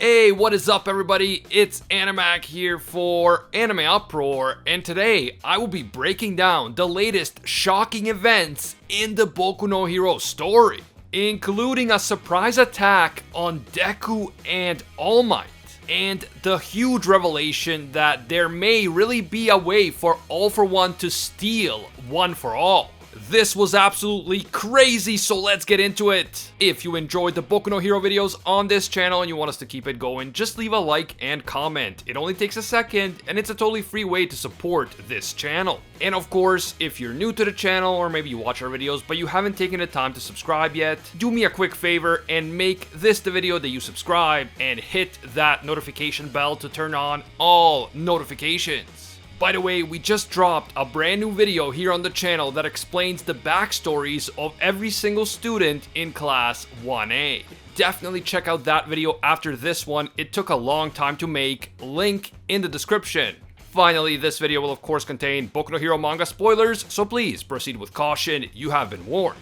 Hey, what is up everybody? It's Animac here for AnimeUproar, and today I will be breaking down the latest shocking events in the Boku no Hero story, including a surprise attack on Deku and All Might, and the huge revelation that there may really be a way for All for One to steal One for All. This was absolutely crazy, so let's get into it. If you enjoyed the Boku no Hero videos on this channel and you want us to keep it going, just leave a like and comment. It only takes a second, and it's a totally free way to support this channel. And of course, if you're new to the channel, or maybe you watch our videos but you haven't taken the time to subscribe yet, do me a quick favor and make this the video that you subscribe, and hit that notification bell to turn on all notifications. By the way, we just dropped a brand new video here on the channel that explains the backstories of every single student in Class 1A. Definitely check out that video after this one. It took a long time to make, link in the description. Finally, this video will of course contain Boku no Hero manga spoilers, so please proceed with caution, you have been warned.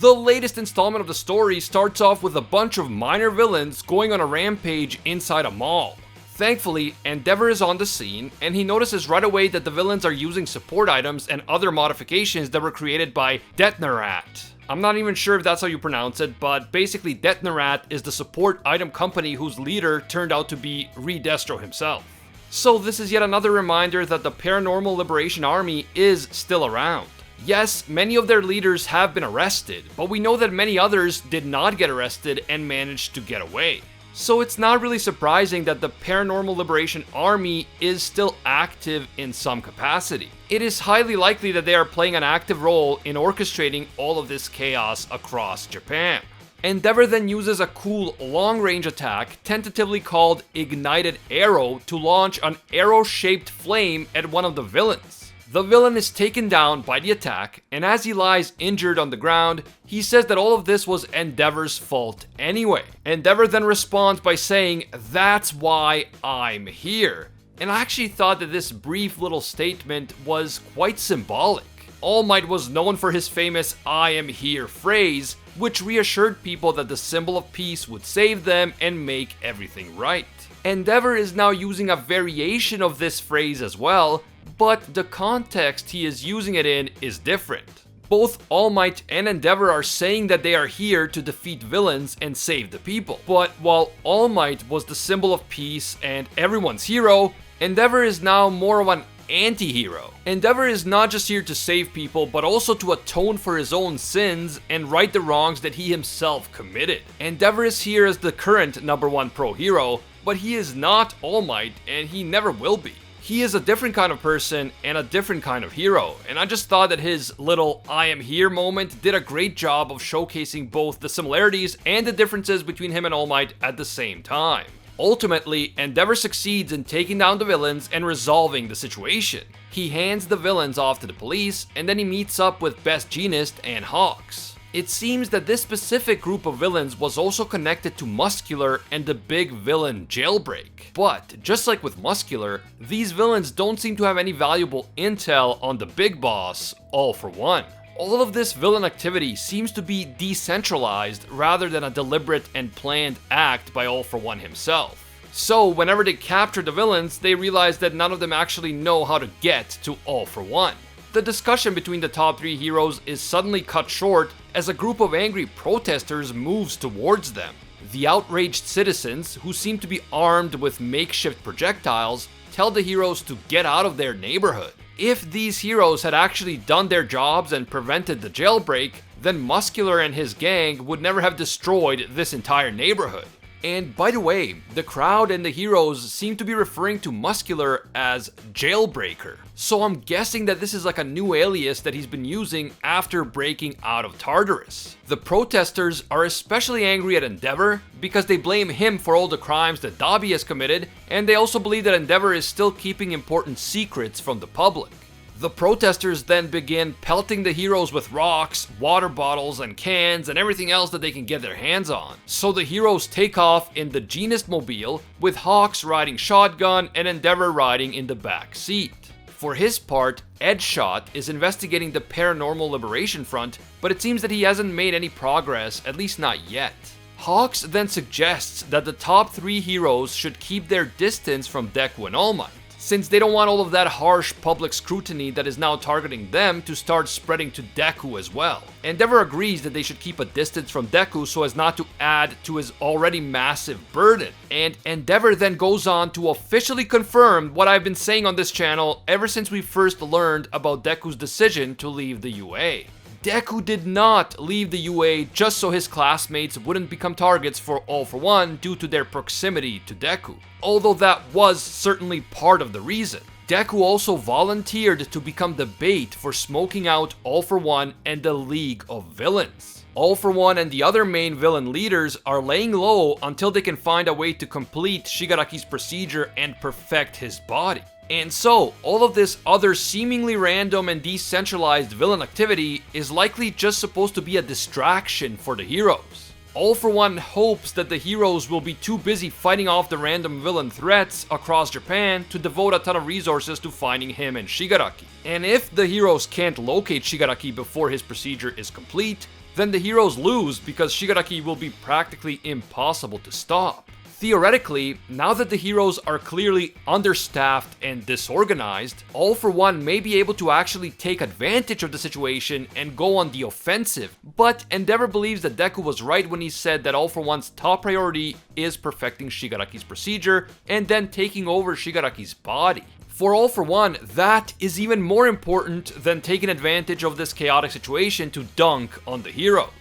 The latest installment of the story starts off with a bunch of minor villains going on a rampage inside a mall. Thankfully, Endeavor is on the scene, and he notices right away that the villains are using support items and other modifications that were created by Detnerat. I'm not even sure if that's how you pronounce it, but basically Detnerat is the support item company whose leader turned out to be Redestro himself. So this is yet another reminder that the Paranormal Liberation Army is still around. Yes, many of their leaders have been arrested, but we know that many others did not get arrested and managed to get away. So it's not really surprising that the Paranormal Liberation Army is still active in some capacity. It is highly likely that they are playing an active role in orchestrating all of this chaos across Japan. Endeavor then uses a cool long-range attack, tentatively called Ignited Arrow, to launch an arrow-shaped flame at one of the villains. The villain is taken down by the attack, and as he lies injured on the ground, he says that all of this was Endeavor's fault anyway. Endeavor then responds by saying, "That's why I'm here." And I actually thought that this brief little statement was quite symbolic. All Might was known for his famous "I am here" phrase, which reassured people that the symbol of peace would save them and make everything right. Endeavor is now using a variation of this phrase as well, but the context he is using it in is different. Both All Might and Endeavor are saying that they are here to defeat villains and save the people. But while All Might was the symbol of peace and everyone's hero, Endeavor is now more of an anti-hero. Endeavor is not just here to save people, but also to atone for his own sins and right the wrongs that he himself committed. Endeavor is here as the current #1 pro hero, but he is not All Might, and he never will be. He is a different kind of person and a different kind of hero, and I just thought that his little "I am here" moment did a great job of showcasing both the similarities and the differences between him and All Might at the same time. Ultimately, Endeavor succeeds in taking down the villains and resolving the situation. He hands the villains off to the police, and then he meets up with Best Jeanist and Hawks. It seems that this specific group of villains was also connected to Muscular and the big villain Jailbreak. But, just like with Muscular, these villains don't seem to have any valuable intel on the big boss, All for One. All of this villain activity seems to be decentralized rather than a deliberate and planned act by All for One himself. So, whenever they capture the villains, they realize that none of them actually know how to get to All for One. The discussion between the top 3 heroes is suddenly cut short as a group of angry protesters moves towards them. The outraged citizens, who seem to be armed with makeshift projectiles, tell the heroes to get out of their neighborhood. If these heroes had actually done their jobs and prevented the jailbreak, then Muscular and his gang would never have destroyed this entire neighborhood. And by the way, the crowd and the heroes seem to be referring to Muscular as Jailbreaker. So I'm guessing that this is like a new alias that he's been using after breaking out of Tartarus. The protesters are especially angry at Endeavor because they blame him for all the crimes that Dabi has committed, and they also believe that Endeavor is still keeping important secrets from the public. The protesters then begin pelting the heroes with rocks, water bottles, and cans, and everything else that they can get their hands on. So the heroes take off in the Jeanist mobile, with Hawks riding shotgun and Endeavor riding in the back seat. For his part, Edshot is investigating the Paranormal Liberation Front, but it seems that he hasn't made any progress, at least not yet. Hawks then suggests that the top 3 heroes should keep their distance from Deku and All Might, since they don't want all of that harsh public scrutiny that is now targeting them to start spreading to Deku as well. Endeavor agrees that they should keep a distance from Deku so as not to add to his already massive burden. And Endeavor then goes on to officially confirm what I've been saying on this channel ever since we first learned about Deku's decision to leave the UA. Deku did not leave the UA just so his classmates wouldn't become targets for All For One due to their proximity to Deku, although that was certainly part of the reason. Deku also volunteered to become the bait for smoking out All For One and the League of Villains. All For One and the other main villain leaders are laying low until they can find a way to complete Shigaraki's procedure and perfect his body. And so, all of this other seemingly random and decentralized villain activity is likely just supposed to be a distraction for the heroes. All For One hopes that the heroes will be too busy fighting off the random villain threats across Japan to devote a ton of resources to finding him and Shigaraki. And if the heroes can't locate Shigaraki before his procedure is complete, then the heroes lose because Shigaraki will be practically impossible to stop. Theoretically, now that the heroes are clearly understaffed and disorganized, All For One may be able to actually take advantage of the situation and go on the offensive, but Endeavor believes that Deku was right when he said that All For One's top priority is perfecting Shigaraki's procedure and then taking over Shigaraki's body. For All For One, that is even more important than taking advantage of this chaotic situation to dunk on the heroes.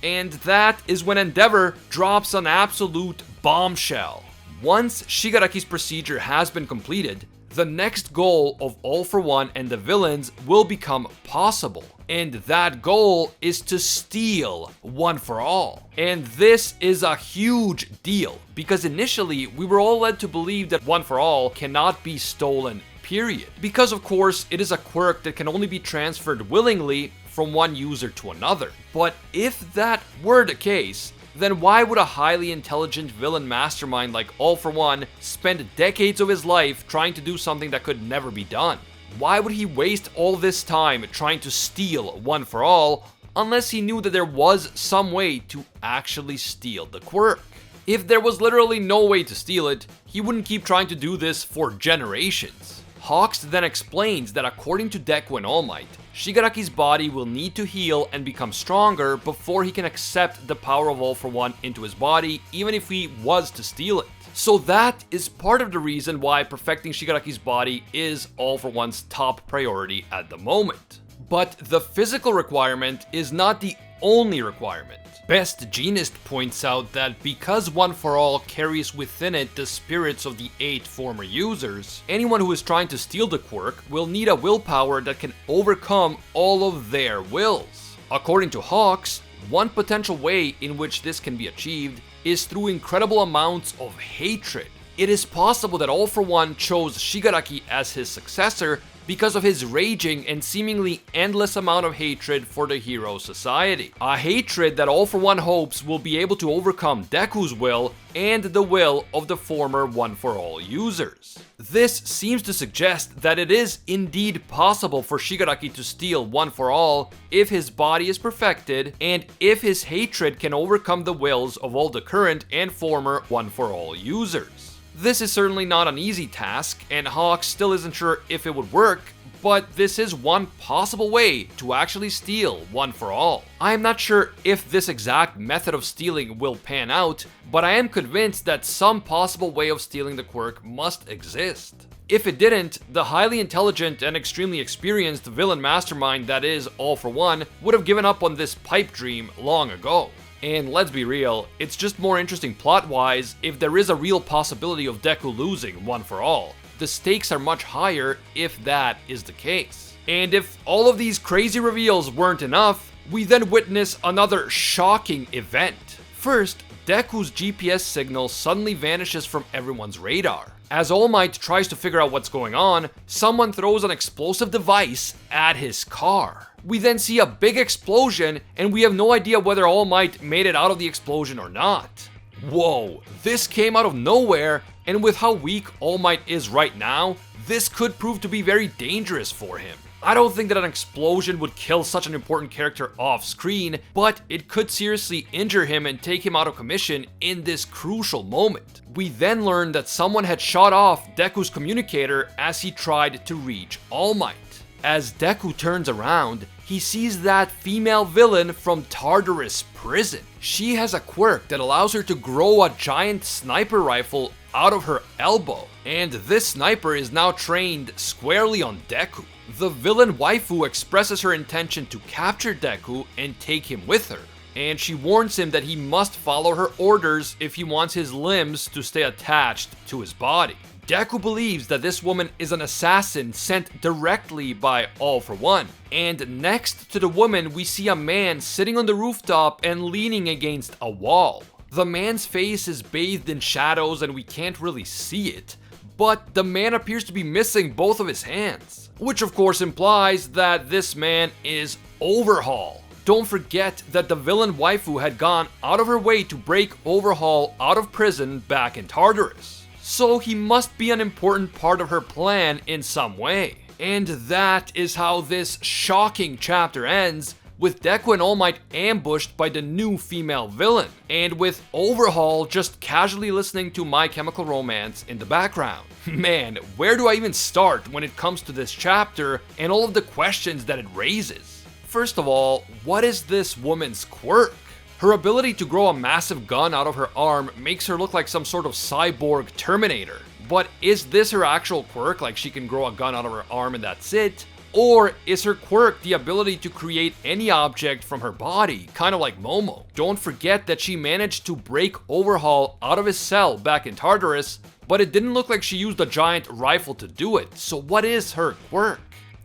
And that is when Endeavor drops an absolute bombshell. Once Shigaraki's procedure has been completed, the next goal of All For One and the villains will become possible. And that goal is to steal One For All. And this is a huge deal, because initially we were all led to believe that One For All cannot be stolen, period. Because of course, it is a quirk that can only be transferred willingly from one user to another. But if that were the case, then why would a highly intelligent villain mastermind like All For One spend decades of his life trying to do something that could never be done? Why would he waste all this time trying to steal One For All unless he knew that there was some way to actually steal the quirk? If there was literally no way to steal it, he wouldn't keep trying to do this for generations. Hawks then explains that according to Deku and All Might, Shigaraki's body will need to heal and become stronger before he can accept the power of All For One into his body, even if he was to steal it. So that is part of the reason why perfecting Shigaraki's body is All For One's top priority at the moment. But the physical requirement is not the only requirement. Best Genist points out that because One For All carries within it the spirits of the 8 former users, anyone who is trying to steal the quirk will need a willpower that can overcome all of their wills. According to Hawks, one potential way in which this can be achieved is through incredible amounts of hatred. It is possible that All For One chose Shigaraki as his successor because of his raging and seemingly endless amount of hatred for the hero society. A hatred that All For One hopes will be able to overcome Deku's will and the will of the former One For All users. This seems to suggest that it is indeed possible for Shigaraki to steal One For All if his body is perfected and if his hatred can overcome the wills of all the current and former One For All users. This is certainly not an easy task, and Hawks still isn't sure if it would work, but this is one possible way to actually steal One For All. I am not sure if this exact method of stealing will pan out, but I am convinced that some possible way of stealing the quirk must exist. If it didn't, the highly intelligent and extremely experienced villain mastermind that is All For One would have given up on this pipe dream long ago. And let's be real, it's just more interesting plot-wise if there is a real possibility of Deku losing One For All. The stakes are much higher if that is the case. And if all of these crazy reveals weren't enough, we then witness another shocking event. First, Deku's GPS signal suddenly vanishes from everyone's radar. As All Might tries to figure out what's going on, someone throws an explosive device at his car. We then see a big explosion, and we have no idea whether All Might made it out of the explosion or not. Whoa, this came out of nowhere, and with how weak All Might is right now, this could prove to be very dangerous for him. I don't think that an explosion would kill such an important character off screen, but it could seriously injure him and take him out of commission in this crucial moment. We then learn that someone had shot off Deku's communicator as he tried to reach All Might. As Deku turns around, he sees that female villain from Tartarus prison. She has a quirk that allows her to grow a giant sniper rifle out of her elbow, and this sniper is now trained squarely on Deku. The villain waifu expresses her intention to capture Deku and take him with her, and she warns him that he must follow her orders if he wants his limbs to stay attached to his body. Deku believes that this woman is an assassin sent directly by All For One. And next to the woman, we see a man sitting on the rooftop and leaning against a wall. The man's face is bathed in shadows and we can't really see it, but the man appears to be missing both of his hands, which of course implies that this man is Overhaul. Don't forget that the villain waifu had gone out of her way to break Overhaul out of prison back in Tartarus. So he must be an important part of her plan in some way. And that is how this shocking chapter ends, with Deku and All Might ambushed by the new female villain, and with Overhaul just casually listening to My Chemical Romance in the background. Man, where do I even start when it comes to this chapter and all of the questions that it raises? First of all, what is this woman's quirk? Her ability to grow a massive gun out of her arm makes her look like some sort of cyborg Terminator. But is this her actual quirk, like she can grow a gun out of her arm and that's it? Or is her quirk the ability to create any object from her body, kind of like Momo? Don't forget that she managed to break Overhaul out of his cell back in Tartarus, but it didn't look like she used a giant rifle to do it. So what is her quirk?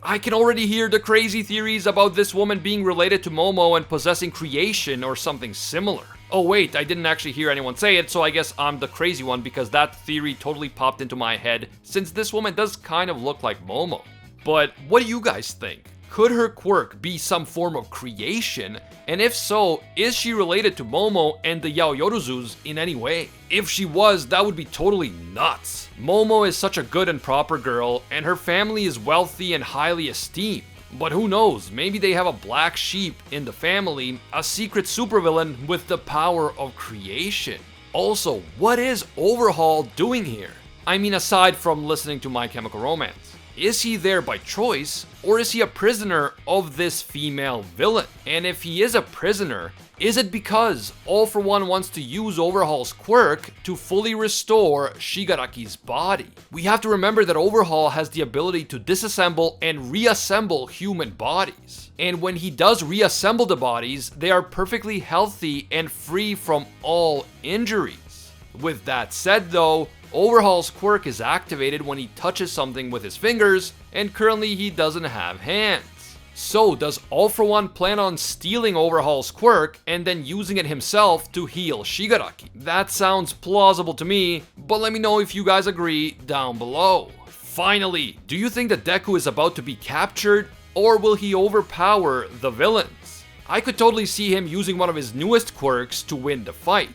I can already hear the crazy theories about this woman being related to Momo and possessing creation or something similar. Oh wait, I didn't actually hear anyone say it, so I guess I'm the crazy one because that theory totally popped into my head since this woman does kind of look like Momo. But what do you guys think? Could her quirk be some form of creation? And if so, is she related to Momo and the Yaoyorozus in any way? If she was, that would be totally nuts. Momo is such a good and proper girl, and her family is wealthy and highly esteemed. But who knows, maybe they have a black sheep in the family, a secret supervillain with the power of creation. Also, what is Overhaul doing here? I mean, aside from listening to My Chemical Romance. Is he there by choice, or is he a prisoner of this female villain? And if he is a prisoner, is it because All For One wants to use Overhaul's quirk to fully restore Shigaraki's body? We have to remember that Overhaul has the ability to disassemble and reassemble human bodies. And when he does reassemble the bodies, they are perfectly healthy and free from all injuries. With that said though, Overhaul's quirk is activated when he touches something with his fingers, and currently he doesn't have hands. So does All For One plan on stealing Overhaul's quirk and then using it himself to heal Shigaraki? That sounds plausible to me, but let me know if you guys agree down below. Finally, do you think that Deku is about to be captured, or will he overpower the villains? I could totally see him using one of his newest quirks to win the fight.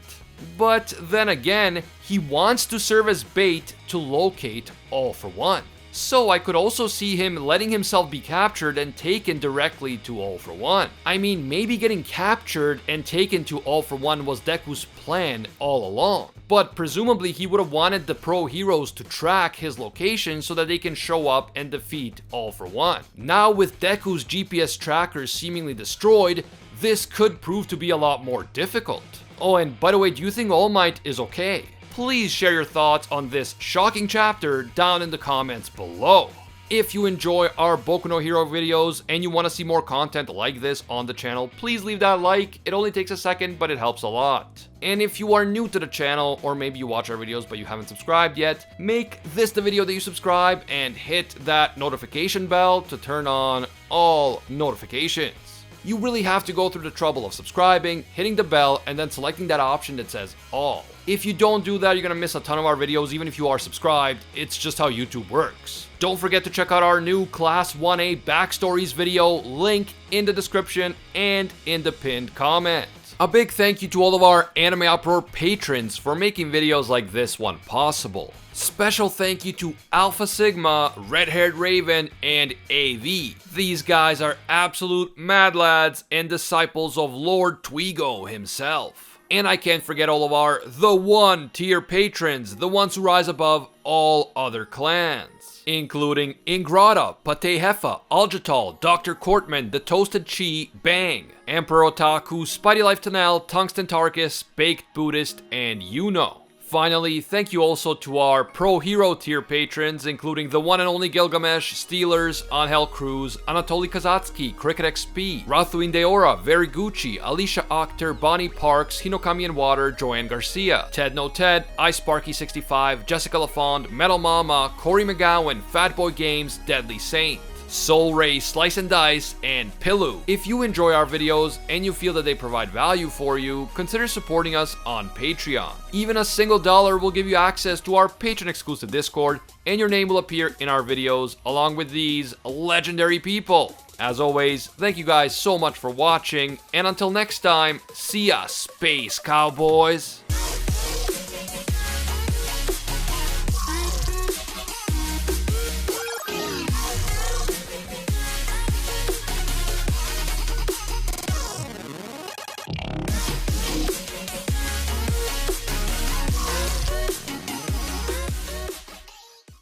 But then again, he wants to serve as bait to locate All For One. So I could also see him letting himself be captured and taken directly to All For One. I mean, maybe getting captured and taken to All For One was Deku's plan all along. But presumably he would have wanted the pro heroes to track his location so that they can show up and defeat All For One. Now with Deku's GPS trackers seemingly destroyed, this could prove to be a lot more difficult. Oh, and by the way, do you think All Might is okay? Please share your thoughts on this shocking chapter down in the comments below. If you enjoy our Boku no Hero videos and you want to see more content like this on the channel, please leave that like. It only takes a second, but it helps a lot. And if you are new to the channel, or maybe you watch our videos but you haven't subscribed yet, make this the video that you subscribe and hit that notification bell to turn on all notifications. You really have to go through the trouble of subscribing, hitting the bell, and then selecting that option that says all. If you don't do that, you're gonna miss a ton of our videos even if you are subscribed. It's just how YouTube works. Don't forget to check out our new Class 1A Backstories video, link in the description and in the pinned comment. A big thank you to all of our AnimeUproar patrons for making videos like this one possible. Special thank you to Alpha Sigma, Red Haired Raven, and AV. These guys are absolute mad lads and disciples of Lord Twigo himself. And I can't forget all of our The One tier patrons, the ones who rise above all other clans, including Ingrata, Pate Hefa, Aljatal, Dr. Courtman, The Toasted Chi, Bang, Emperor Otaku, Spidey Life Tanel, Tungsten Tarkus, Baked Buddhist, and Yuno. Finally, thank you also to our Pro Hero tier patrons, including the one and only Gilgamesh, Steelers, Angel Cruz, Anatoly Kazatsky, Cricket XP, Rathuin Deora, Very Gucci, Alicia Akhter, Bonnie Parks, Hinokami and Water, Joanne Garcia, Ted No Ted, iSparky65, Jessica LaFond, Metal Mama, Corey McGowan, Fatboy Games, Deadly Saint, Soul Ray, Slice and Dice, and Pillu. If you enjoy our videos and you feel that they provide value for you, consider supporting us on Patreon. Even a single dollar will give you access to our patron exclusive Discord, and your name will appear in our videos along with these legendary people. As always, thank you guys so much for watching, and until next time, see ya, Space Cowboys!